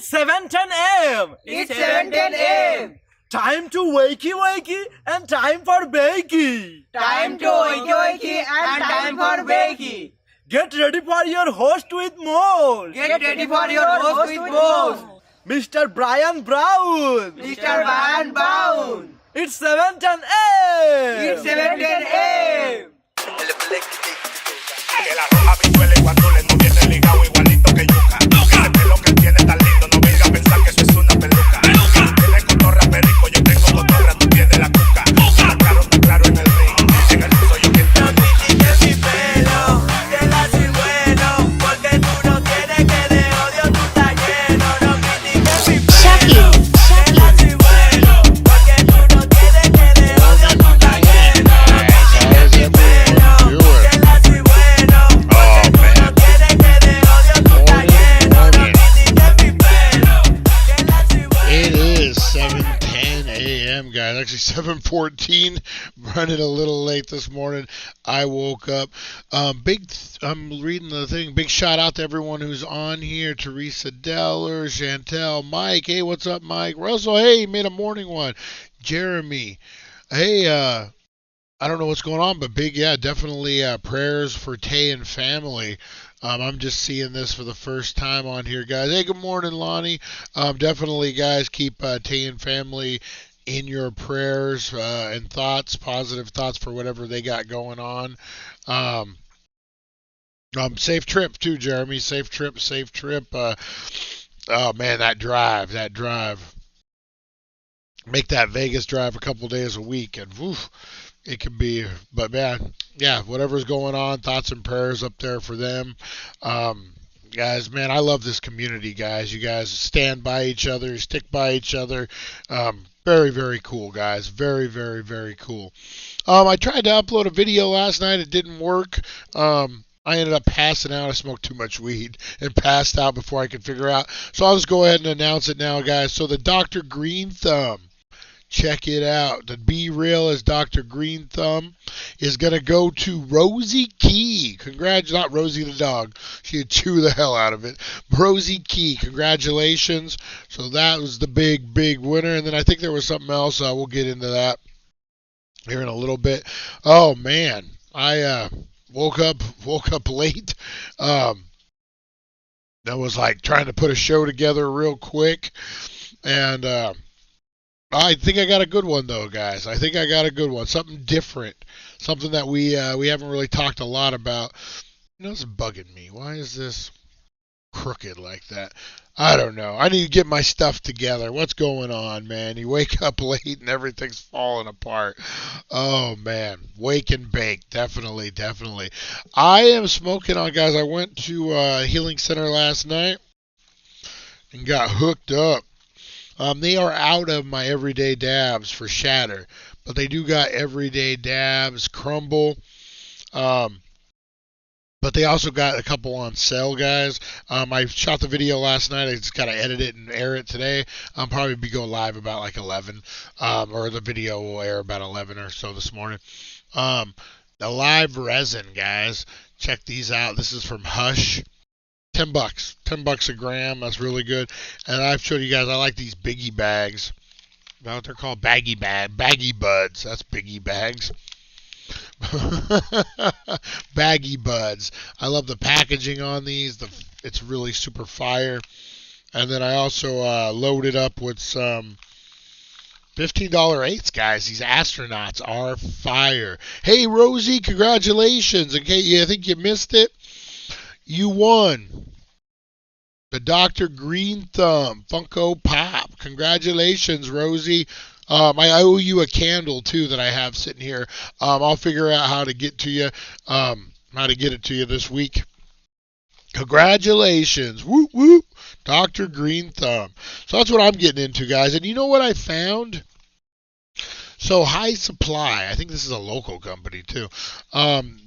It's 7:10 a.m. It's 7:10 a.m. Time to wakey wakey and time for bakey. Time to wakey wakey and time for bakey. Get ready for your host with more. Get ready for your host with more. Mr. Brian Brown. Mr. Brian Brown. It's 7:10 a.m. It's 7:10 a.m. Que la roja pichuela y cuando le no viene ligado igualito que yuca. Ese pelo que tiene tan lindo, no venga a pensar que eso es una peluca. Tiene cotorra perico, yo tengo cotorra, tú tienes la cuca. Está claro en el ring, en el piso yo quien te No critiques mi pelo, que la soy bueno, porque tú no tienes que de odio tú estás lleno. No critiques mi pelo, que la soy bueno, porque tú no tienes que de odio tú estás lleno. No critiques mi pelo, que la soy bueno, porque tú no tienes que de odio tú estás lleno. No critiques mi pelo, que la soy bueno. It is 7:10 a.m., guys. Actually, 7:14. Running a little late this morning. I woke up. I'm reading the thing. Big shout out to everyone who's on here. Teresa Deller, Chantel, Mike. Hey, what's up, Mike? Russell, hey, you made a morning one. Jeremy. Hey, I don't know what's going on, but definitely prayers for Tay and family. I'm just seeing this for the first time on here, guys. Hey, good morning, Lonnie. Definitely, guys, keep Tay and family in your prayers and thoughts, positive thoughts for whatever they got going on. Safe trip, too, Jeremy. Safe trip. Oh, man, that drive. Make that Vegas drive a couple days a week, and woof. It can be, but man, yeah, whatever's going on, thoughts and prayers up there for them. Guys, man, I love this community, guys. You guys stand by each other, stick by each other. Very, very cool, guys. Very, very, very cool. I tried to upload a video last night. It didn't work. I ended up passing out. I smoked too much weed and passed out before I could figure out. So I'll just go ahead and announce it now, guys. So the Dr. Green Thumb. Check it out. The Be Real as Dr. Green Thumb is going to go to Rosie Key. Not Rosie the dog. She'd chew the hell out of it. Rosie Key, congratulations. So that was the big winner. And then I think there was something else. We'll get into that here in a little bit. Oh, man. I woke up late. I was like trying to put a show together real quick. And I think I got a good one, though, guys. I think I got a good one. Something different. Something that we haven't really talked a lot about. You know, it's bugging me. Why is this crooked like that? I don't know. I need to get my stuff together. What's going on, man? You wake up late and everything's falling apart. Oh, man. Wake and bake. Definitely. I am smoking on, guys. I went to a healing center last night and got hooked up. They are out of my everyday dabs for shatter, but they do got everyday dabs, crumble, but they also got a couple on sale, guys. I shot the video last night. I just got to edit it and air it today. I'll probably be going live about like 11, or the video will air about 11 or so this morning. The live resin, guys. Check these out. This is from Hush. $10 a gram. That's really good. And I've showed you guys, I like these biggie bags. Now they're called baggy buds. That's biggie bags. Baggy buds. I love the packaging on these. It's really super fire. And then I also loaded up with some $15 eighths, guys. These astronauts are fire. Hey, Rosie, congratulations. Okay, I think you missed it. You won the Dr. Green Thumb Funko Pop. Congratulations, Rosie. I owe you a candle, too, that I have sitting here. I'll figure out how to get to you, how to get it to you this week. Congratulations. Whoop, whoop. Dr. Green Thumb. So that's what I'm getting into, guys. And you know what I found? So High Supply, I think this is a local company, too.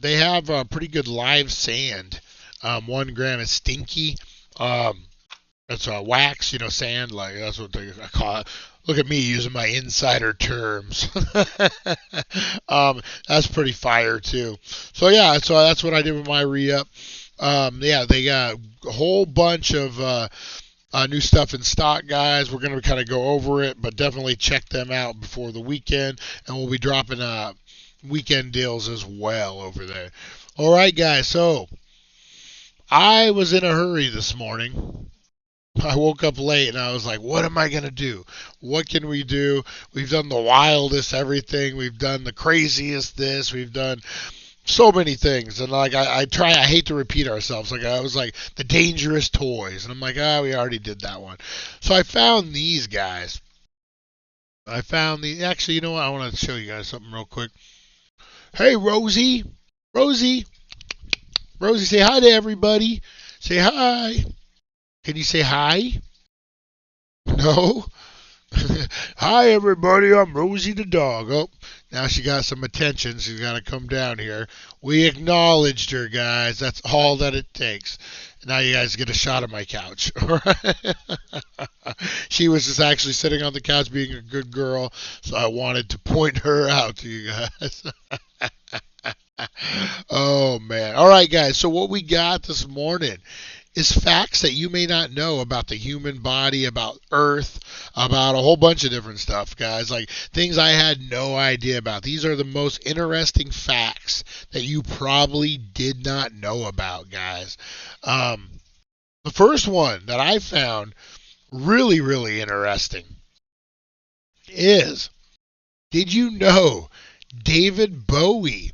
They have pretty good live sand. 1 gram is stinky. It's wax, sand, like that's what they call it. Look at me using my insider terms. That's pretty fire too. So that's what I did with my re-up. They got a whole bunch of New stuff in stock, guys. We're going to kind of go over it, but definitely check them out before the weekend. And we'll be dropping weekend deals as well over there. All right, guys. So I was in a hurry this morning. I woke up late and I was like, what am I going to do? What can we do? We've done the wildest everything. We've done the craziest this. We've done so many things. And like I hate to repeat ourselves. Like I was like the dangerous toys. And I'm like, we already did that one. So I found these guys. Actually, you know what? I want to show you guys something real quick. Hey, Rosie. Rosie, say hi to everybody. Say hi. Can you say hi? No? Hi, everybody. I'm Rosie the dog. Oh, now she got some attention. She's got to come down here. We acknowledged her, guys. That's all that it takes. Now you guys get a shot of my couch. All right? She was just actually sitting on the couch being a good girl, so I wanted to point her out to you guys. Oh, man. All right, guys. So what we got this morning is facts that you may not know about the human body, about Earth, about a whole bunch of different stuff, guys. Like things I had no idea about. These are the most interesting facts that you probably did not know about, guys. The first one that I found really, really interesting is, did you know David Bowie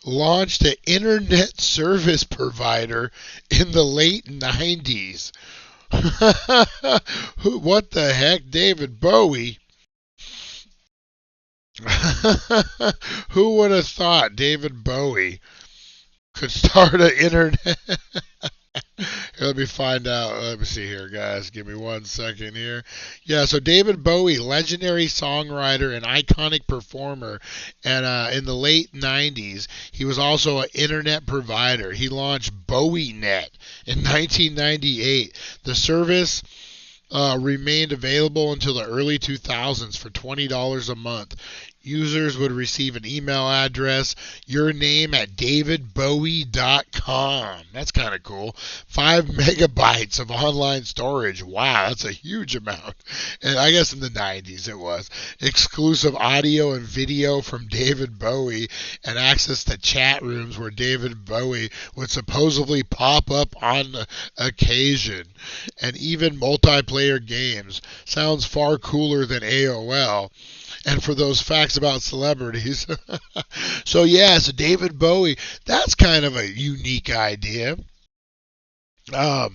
launched an internet service provider in the late 90s? What the heck? David Bowie? Who would have thought David Bowie could start an internet? Let me find out. Let me see here, guys. Give me 1 second here. Yeah, so David Bowie, legendary songwriter and iconic performer, and in the late 90s, he was also an internet provider. He launched BowieNet in 1998. The service remained available until the early 2000s for $20 a month. Users would receive an email address, your name at davidbowie.com. That's kind of cool. 5 megabytes of online storage. Wow, that's a huge amount. And I guess in the 90s it was. Exclusive audio and video from David Bowie and access to chat rooms where David Bowie would supposedly pop up on occasion. And even multiplayer games. Sounds far cooler than AOL. And for those facts about celebrities. So David Bowie, that's kind of a unique idea. So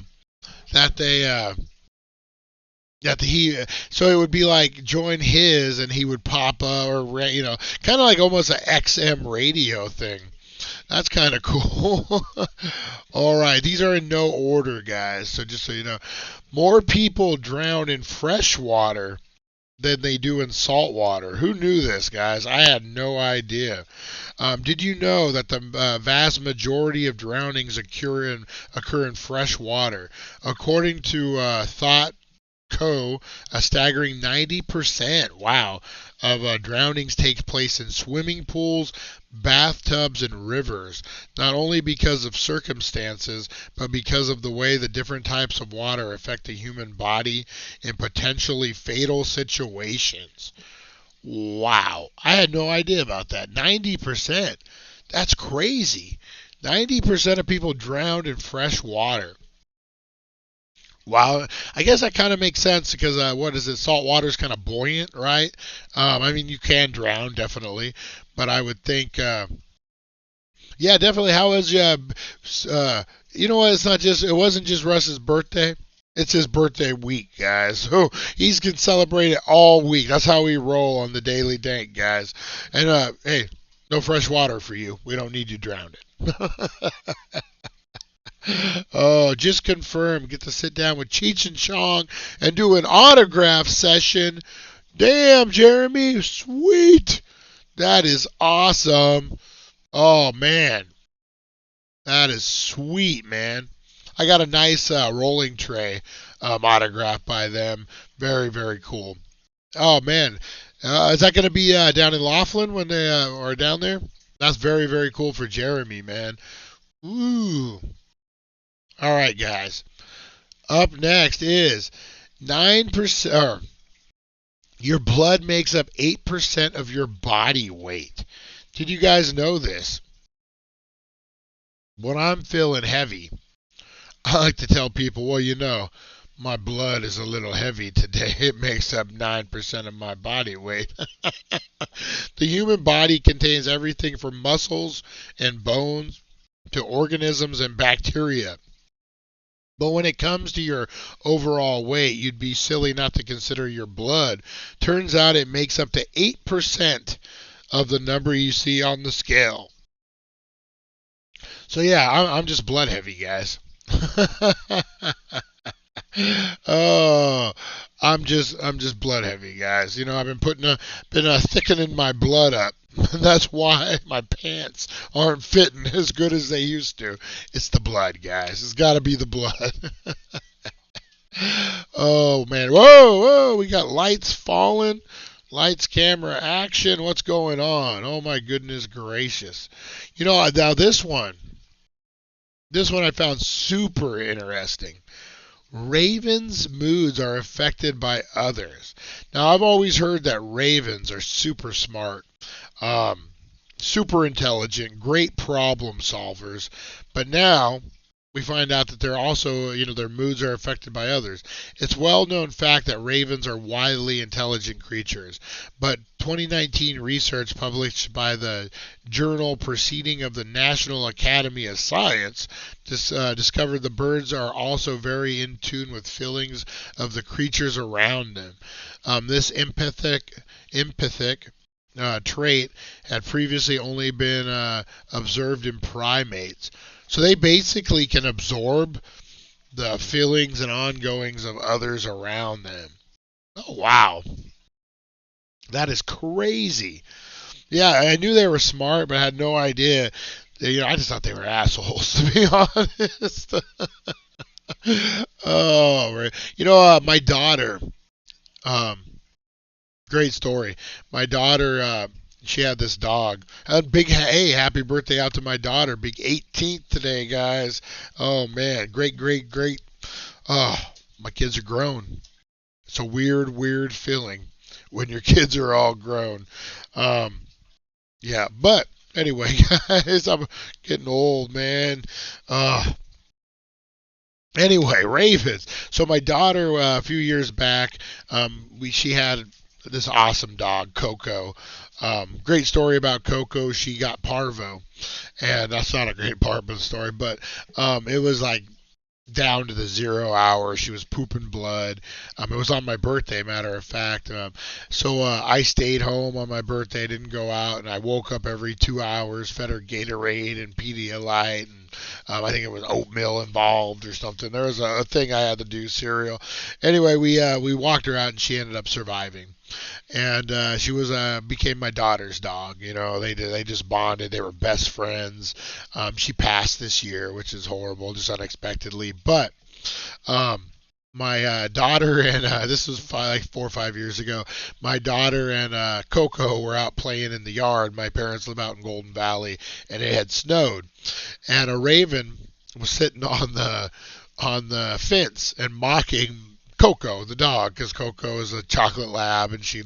it would be like join his and he would pop up, or kind of like almost an XM radio thing. That's kind of cool. All right, these are in no order, guys. So just so you know, more people drown in fresh water than they do in salt water. Who knew this, guys? I had no idea. Did you know that the vast majority of drownings occur in fresh water? According to Thought Co., a staggering 90%, wow, of drownings take place in swimming pools, bathtubs, and rivers, not only because of circumstances, but because of the way the different types of water affect the human body in potentially fatal situations. Wow, I had no idea about that. 90%. That's crazy. 90% of people drowned in fresh water. Wow, I guess that kind of makes sense because salt water is kind of buoyant, right? I mean, you can drown, definitely, but I would think, definitely. How was you know what? It wasn't just Russ's birthday. It's his birthday week, guys. So he's can celebrate it all week. That's how we roll on the Daily Dank, guys. And hey, no fresh water for you. We don't need you drowned. Oh, just confirm. Get to sit down with Cheech and Chong and do an autograph session. Damn, Jeremy. Sweet. That is awesome. Oh, man. That is sweet, man. I got a nice rolling tray autographed by them. Very, very cool. Oh, man. Is that going to be down in Laughlin when they are down there? That's very, very cool for Jeremy, man. Ooh. All right, guys. Up next is 9%. Or your blood makes up 8% of your body weight. Did you guys know this? When I'm feeling heavy, I like to tell people, well, my blood is a little heavy today. It makes up 9% of my body weight. The human body contains everything from muscles and bones to organisms and bacteria. But when it comes to your overall weight, you'd be silly not to consider your blood. Turns out it makes up to 8% of the number you see on the scale. So yeah, I'm just blood heavy, guys. Oh, I'm just blood heavy, guys. I've been thickening my blood up. That's why my pants aren't fitting as good as they used to. It's the blood, guys. It's got to be the blood. Oh man, whoa, we got lights falling. Lights, camera, action. What's going on? Oh my goodness gracious. Now this one I found super interesting. Ravens' moods are affected by others. Now, I've always heard that ravens are super smart, super intelligent, great problem solvers. But now we find out that they're also, their moods are affected by others. It's well-known fact that ravens are wildly intelligent creatures, but 2019 research published by the journal Proceeding of the National Academy of Science discovered the birds are also very in tune with feelings of the creatures around them. This empathic trait had previously only been observed in primates. So they basically can absorb the feelings and ongoings of others around them. Oh, wow. That is crazy. Yeah, I knew they were smart, but I had no idea. I just thought they were assholes, to be honest. Oh, right. My daughter, great story. My daughter, she had this dog. Happy birthday out to my daughter. Big 18th today, guys. Oh, man. Great. Oh, my kids are grown. It's a weird feeling when your kids are all grown. Yeah, but anyway, guys, I'm getting old, man. Anyway, ravens. So my daughter, a few years back, she had this awesome dog, Coco. Great story about Coco. She got parvo, and that's not a great part of the story, but it was like down to the 0 hour. She was pooping blood. It was on my birthday, matter of fact. So I stayed home on my birthday, didn't go out, and I woke up every 2 hours, fed her Gatorade and Pedialyte, and I think it was oatmeal involved or something. There was a thing I had to do, cereal. Anyway, we walked her out, and she ended up surviving. And she became my daughter's dog. They just bonded. They were best friends. She passed this year, which is horrible, just unexpectedly. But my daughter and this was like 4 or 5 years ago. My daughter and Coco were out playing in the yard. My parents live out in Golden Valley, and it had snowed. And a raven was sitting on the fence and mocking Coco, the dog, because Coco is a chocolate lab and she,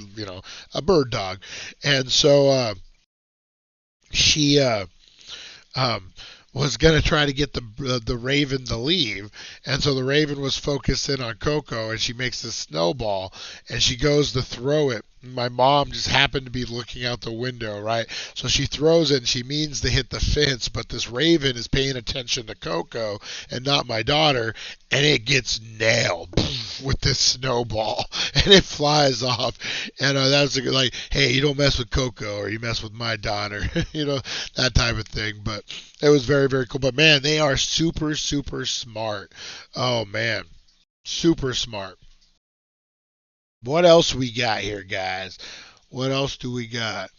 a bird dog. And so she was going to try to get the raven to leave. And so the raven was focused in on Coco, and she makes this snowball, and she goes to throw it. My mom just happened to be looking out the window, right? So she throws it, and she means to hit the fence, but this raven is paying attention to Coco and not my daughter, and it gets nailed with this snowball, and it flies off. And that's like, hey, you don't mess with Coco, or you mess with my daughter, that type of thing. But it was very, very cool. But man, they are super, super smart. Oh man, super smart. What else we got here, guys? What else do we got?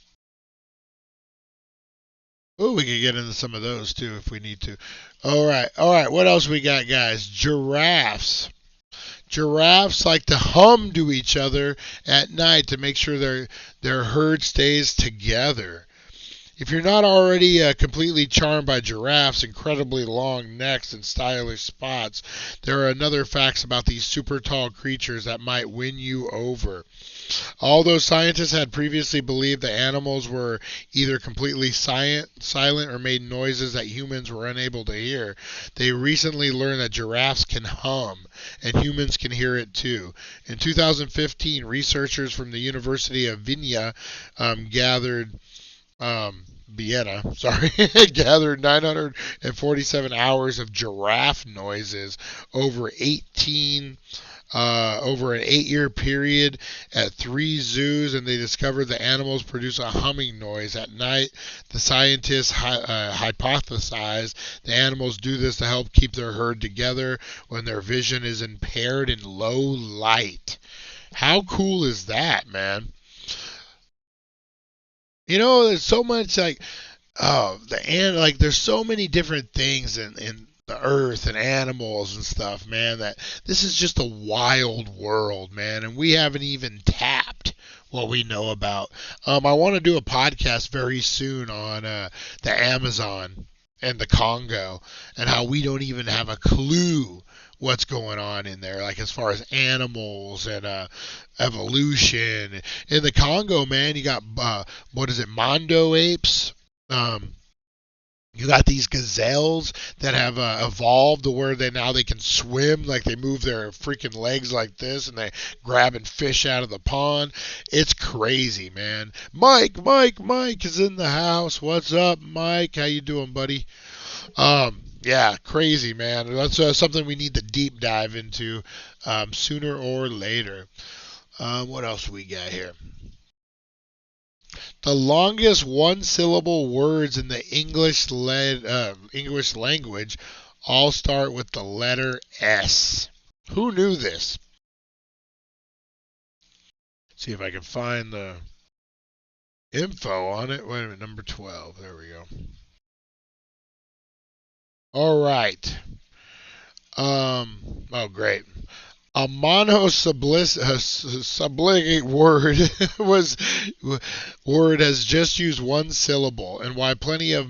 Oh, we can get into some of those too if we need to. All right. What else we got, guys? Giraffes. Giraffes like to hum to each other at night to make sure their herd stays together. If you're not already completely charmed by giraffes' incredibly long necks and stylish spots, there are another facts about these super tall creatures that might win you over. Although scientists had previously believed that animals were either completely silent or made noises that humans were unable to hear, they recently learned that giraffes can hum, and humans can hear it too. In 2015, researchers from the University of Vienna gathered 947 hours of giraffe noises over over an 8-year period at 3 zoos, and they discovered the animals produce a humming noise at night. The scientists hypothesized the animals do this to help keep their herd together when their vision is impaired in low light. How cool is that, man? You know, there's so much like, there's so many different things in the earth and animals and stuff, man, that this is just a wild world, man, and we haven't even tapped what we know about. I want to do a podcast very soon on the Amazon and the Congo and how we don't even have a clue what's going on in there, like as far as animals and evolution. In the Congo, man, you got mondo apes. You got these gazelles that have evolved to where they can swim, like they move their freaking legs like this, and they grabbing fish out of the pond. It's crazy, man. Mike is in the house. What's up, Mike? How you doing, buddy? Yeah, crazy, man. That's something we need to deep dive into sooner or later. What else we got here? The longest one-syllable words in the English language all start with the letter S. Who knew this? See if I can find the info on it. Wait a minute, number 12. There we go. All right. Oh, great. A monosyllabic word has just used one syllable, and while plenty of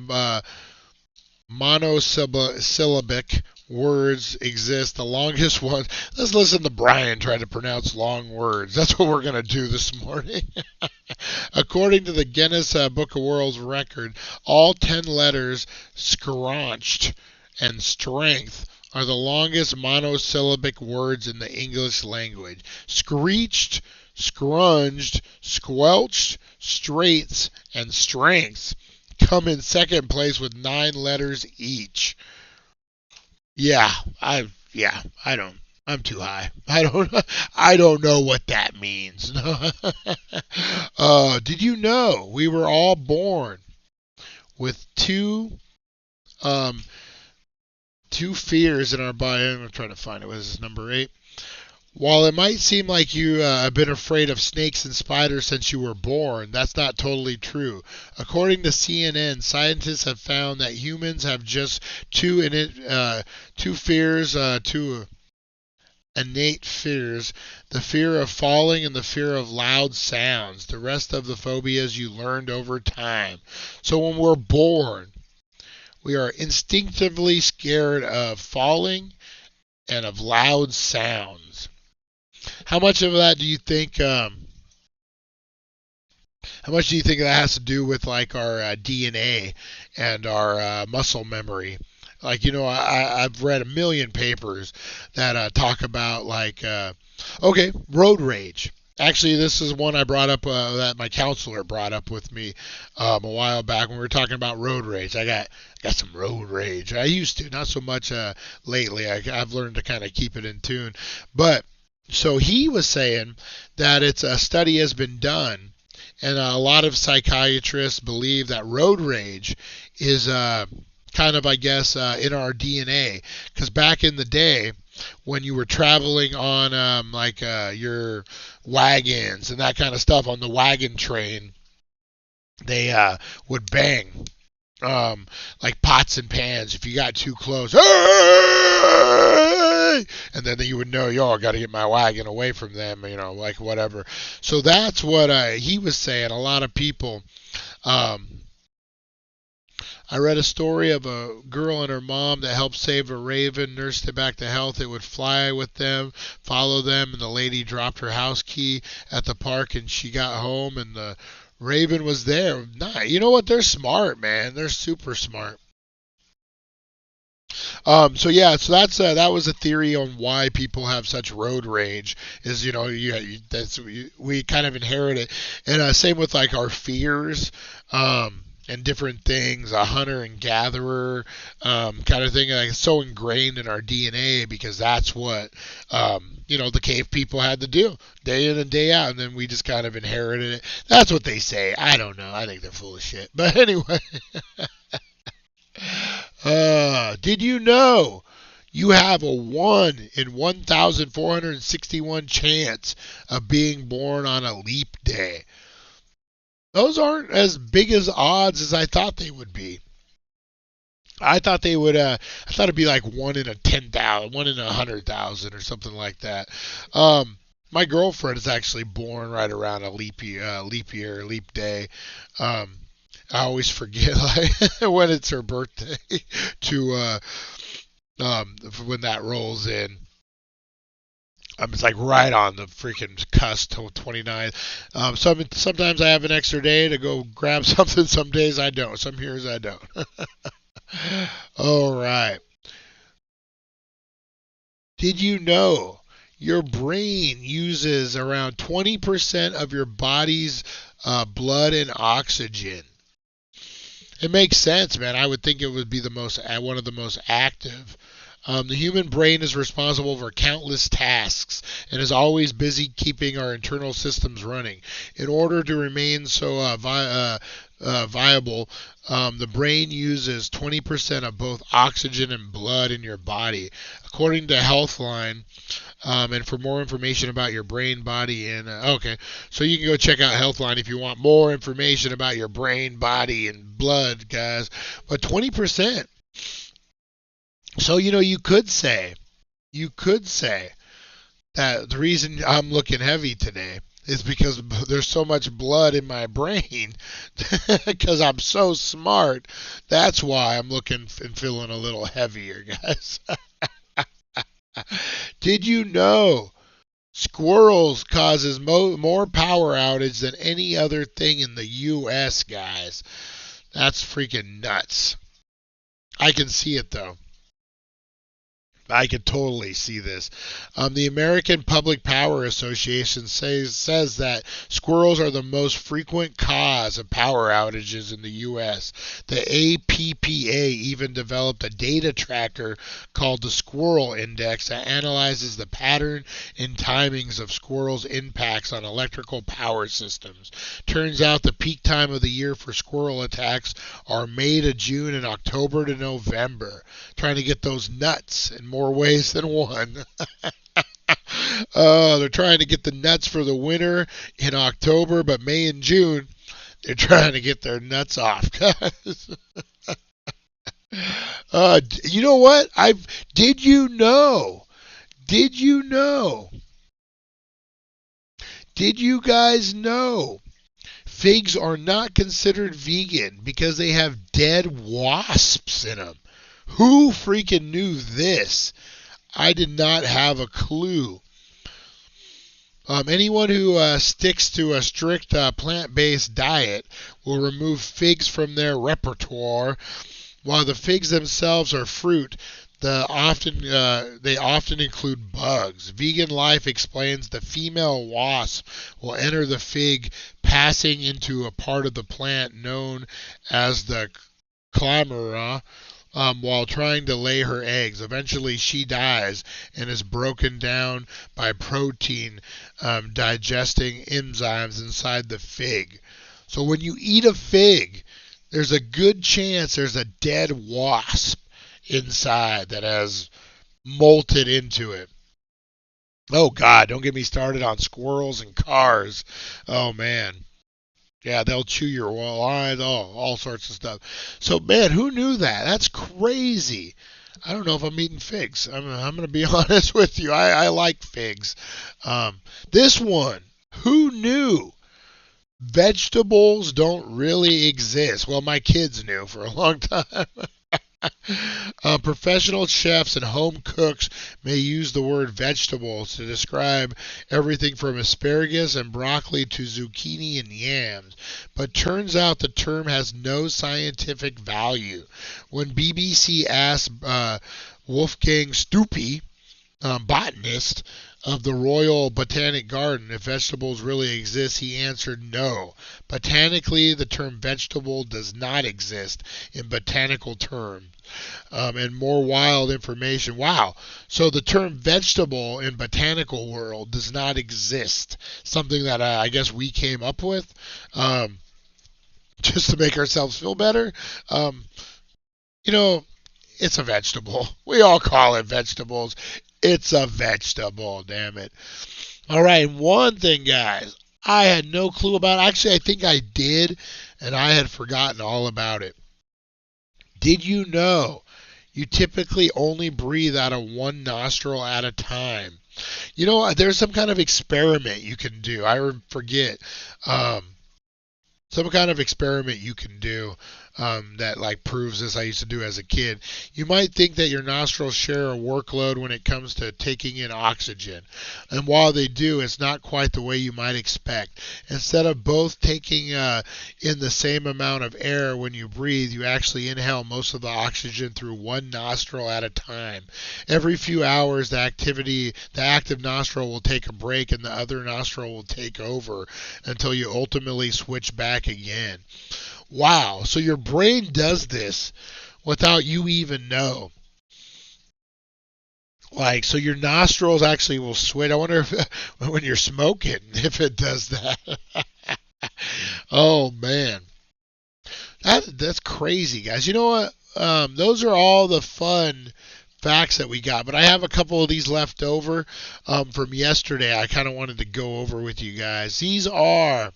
monosyllabic words exist, the longest one. Let's listen to Brian try to pronounce long words. That's what we're going to do this morning. According to the Guinness Book of World Record, all 10 letters scrunched and strength are the longest monosyllabic words in the English language. Screeched, scrunged, squelched, straits, and strengths come in second place with 9 letters each. I'm too high. I don't know what that means. Did you know we were all born with two fears in our body? I'm trying to find it. What is this, number 8? While it might seem like you have been afraid of snakes and spiders since you were born, that's not totally true. According to CNN, scientists have found that humans have just two innate fears, the fear of falling and the fear of loud sounds. The rest of the phobias you learned over time. So when we're born, we are instinctively scared of falling and of loud sounds. How much of that do you think? How much do you think that has to do with like our DNA and our muscle memory? Like, you know, I've read a million papers that talk about like, road rage. Actually, this is one I brought up that my counselor brought up with me a while back when we were talking about road rage. I got some road rage. I used to, not so much lately. I've learned to kind of keep it in tune. But so he was saying that a study has been done, and a lot of psychiatrists believe that road rage is kind of, I guess, in our DNA. Because back in the day, when you were traveling on your wagons and that kind of stuff on the wagon train, they would bang like pots and pans if you got too close. Hey! And then you would know, I got to get my wagon away from them, like whatever. So that's what he was saying. A lot of people I read a story of a girl and her mom that helped save a raven, nursed it back to health. It would fly with them, follow them, and the lady dropped her house key at the park, and she got home, and the raven was there. Nah, you know what? They're smart, man. They're super smart. So yeah, so that was a theory on why people have such road rage. Is we kind of inherit it, and same with like our fears. And different things, a hunter and gatherer kind of thing. Like, it's so ingrained in our DNA because that's what the cave people had to do day in and day out, and then we just kind of inherited it. That's what they say. I don't know. I think they're full of shit. But anyway, did you know you have a 1 in 1,461 chance of being born on a leap day? Those aren't as big as odds as I thought they would be. I thought they would. I thought it'd be like 1 in a 10,000, 1 in 100,000, or something like that. My girlfriend is actually born right around a leap day. I always forget when it's her birthday to when that rolls in. It's like right on the freaking cusp till 29. Sometimes I have an extra day to go grab something. Some days I don't. Some years I don't. All right. Did you know your brain uses around 20% of your body's blood and oxygen? It makes sense, man. I would think it would be one of the most active. The human brain is responsible for countless tasks and is always busy keeping our internal systems running. In order to remain so viable, the brain uses 20% of both oxygen and blood in your body. According to Healthline, and for more information about your brain, body, and so you can go check out Healthline if you want more information about your brain, body, and blood, guys. But 20%. So, you could say that the reason I'm looking heavy today is because there's so much blood in my brain because I'm so smart. That's why I'm looking and feeling a little heavier, guys. Did you know squirrels causes more power outage than any other thing in the U.S., guys? That's freaking nuts. I can see it, though. I could totally see this. The American Public Power Association says that squirrels are the most frequent cause of power outages in the U.S. The APPA even developed a data tracker called the Squirrel Index that analyzes the pattern and timings of squirrels' impacts on electrical power systems. Turns out the peak time of the year for squirrel attacks are May to June and October to November. Trying to get those nuts in more ways than one. They're trying to get the nuts for the winter in October, but May and June, they're trying to get their nuts off, guys. You know what? Did you know? Did you guys know figs are not considered vegan because they have dead wasps in them? Who freaking knew this? I did not have a clue. Anyone who sticks to a strict plant-based diet will remove figs from their repertoire. While the figs themselves are fruit, they often include bugs. Vegan Life explains the female wasp will enter the fig, passing into a part of the plant known as the chlamyra, while trying to lay her eggs. Eventually she dies and is broken down by protein digesting enzymes inside the fig. So when you eat a fig, there's a good chance there's a dead wasp inside that has molted into it. Oh God, don't get me started on squirrels and cars. Oh man. Yeah, they'll chew your lines, all sorts of stuff. So, man, who knew that? That's crazy. I don't know if I'm eating figs. I'm going to be honest with you. I like figs. This one, who knew Vegetables don't really exist. Well, my kids knew for a long time. Professional chefs and home cooks may use the word vegetables to describe everything from asparagus and broccoli to zucchini and yams, but turns out the term has no scientific value. When BBC asked Wolfgang Stupi, botanist of the Royal Botanic Garden, if vegetables really exist, he answered no. Botanically, the term vegetable does not exist in botanical terms. And more wild information. Wow. So the term vegetable in botanical world does not exist. Something that I guess we came up with just to make ourselves feel better. You know, it's a vegetable. We all call it vegetables. It's a vegetable, damn it. All right, one thing, guys, I had no clue about. Actually, I think I did, and I had forgotten all about it. Did you know you typically only breathe out of one nostril at a time? You know, there's some kind of experiment you can do. I forget. Some kind of experiment you can do that like proves this. I used to do as a kid. You might think that your nostrils share a workload when it comes to taking in oxygen, and while they do, it's not quite the way you might expect. Instead of both taking in the same amount of air when you breathe, you actually inhale most of the oxygen through one nostril at a time. Every few hours, the active nostril will take a break and the other nostril will take over until you ultimately switch back again. Wow, so your brain does this without you even know. Like, so your nostrils actually will switch. I wonder if when you're smoking, if it does that. Oh, man. That's crazy, guys. You know what? Those are all the fun facts that we got, but I have a couple of these left over from yesterday I kind of wanted to go over with you guys. These are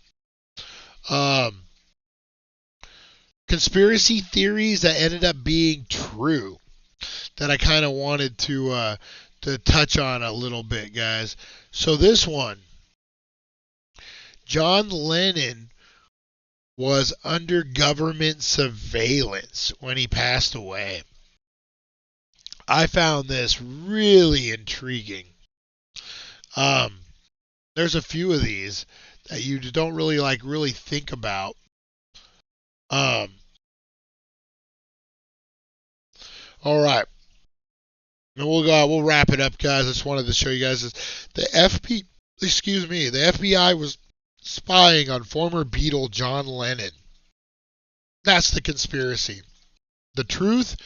conspiracy theories that ended up being true that I kind of wanted to touch on a little bit, guys. So this one, John Lennon was under government surveillance when he passed away. I found this really intriguing. There's a few of these that you don't really think about. All right. And we'll wrap it up, guys. I just wanted to show you guys this. The FBI was spying on former Beatle John Lennon. That's the conspiracy. The truth?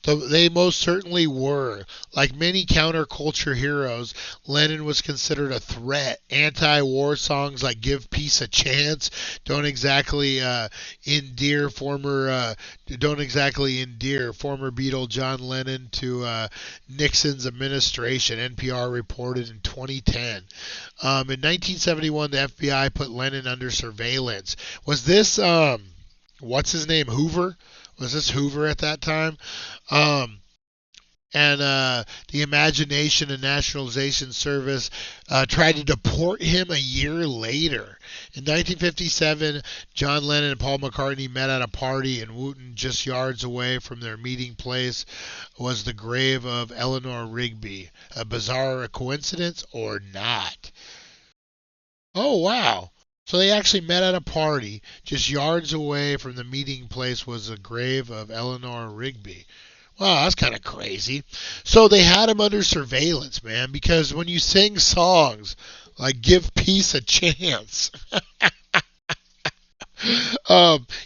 They most certainly were. Like many counterculture heroes, Lennon was considered a threat. Anti-war songs like "Give Peace a Chance" don't exactly endear former Beatle John Lennon to Nixon's administration. NPR reported in 2010. In 1971, the FBI put Lennon under surveillance. Was this what's his name, Hoover? Was this Hoover at that time? And the Imagination and Nationalization Service tried to deport him a year later. In 1957, John Lennon and Paul McCartney met at a party in Wooten. Just yards away from their meeting place was the grave of Eleanor Rigby. A bizarre coincidence or not? Oh, wow. So they actually met at a party. Just yards away from the meeting place was the grave of Eleanor Rigby. Wow, that's kind of crazy. So they had him under surveillance, man, because when you sing songs like "Give Peace a Chance,"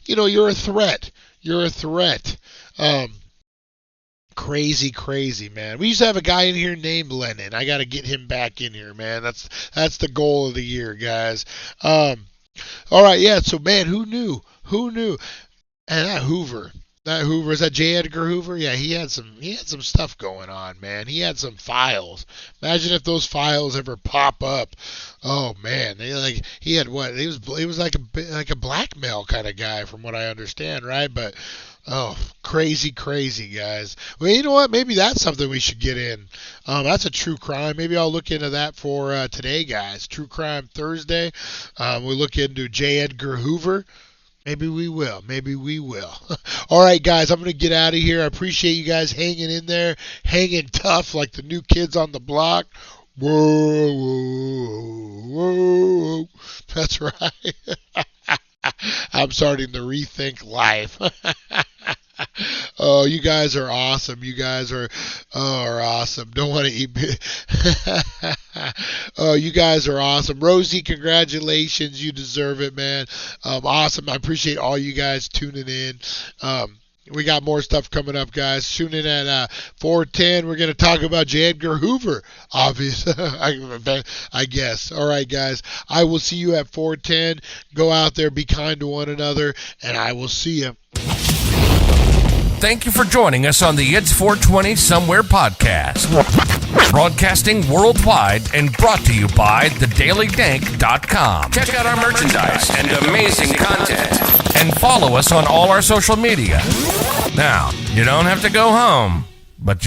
you're a threat. You're a threat. Crazy, man. We used to have a guy in here named Lennon. I got to get him back in here, man. That's the goal of the year, guys. All right, yeah. So, man, who knew? And that Hoover. That Hoover, is that J. Edgar Hoover? Yeah, he had some stuff going on, man. He had some files. Imagine if those files ever pop up. Oh man, he had what? He was like a blackmail kind of guy, from what I understand, right? But crazy guys. Well, you know what? Maybe that's something we should get in. That's a true crime. Maybe I'll look into that for today, guys. True Crime Thursday. We'll look into J. Edgar Hoover. Maybe we will. All right, guys, I'm going to get out of here. I appreciate you guys hanging in there, hanging tough like the new kids on the block. Whoa, whoa, whoa. That's right. I'm starting to rethink life. Oh, you guys are awesome. You guys are awesome. Don't want to eat. Oh, you guys are awesome. Rosie, congratulations. You deserve it, man. Awesome. I appreciate all you guys tuning in. We got more stuff coming up, guys. Tune in at 4:10. We're going to talk about J. Edgar Hoover, obviously, I guess. All right, guys. I will see you at 4:10. Go out there, be kind to one another, and I will see you. Thank you for joining us on the It's 420 Somewhere podcast. Broadcasting worldwide and brought to you by thedailydank.com. Check out our merchandise and amazing content. And follow us on all our social media. Now, you don't have to go home, but you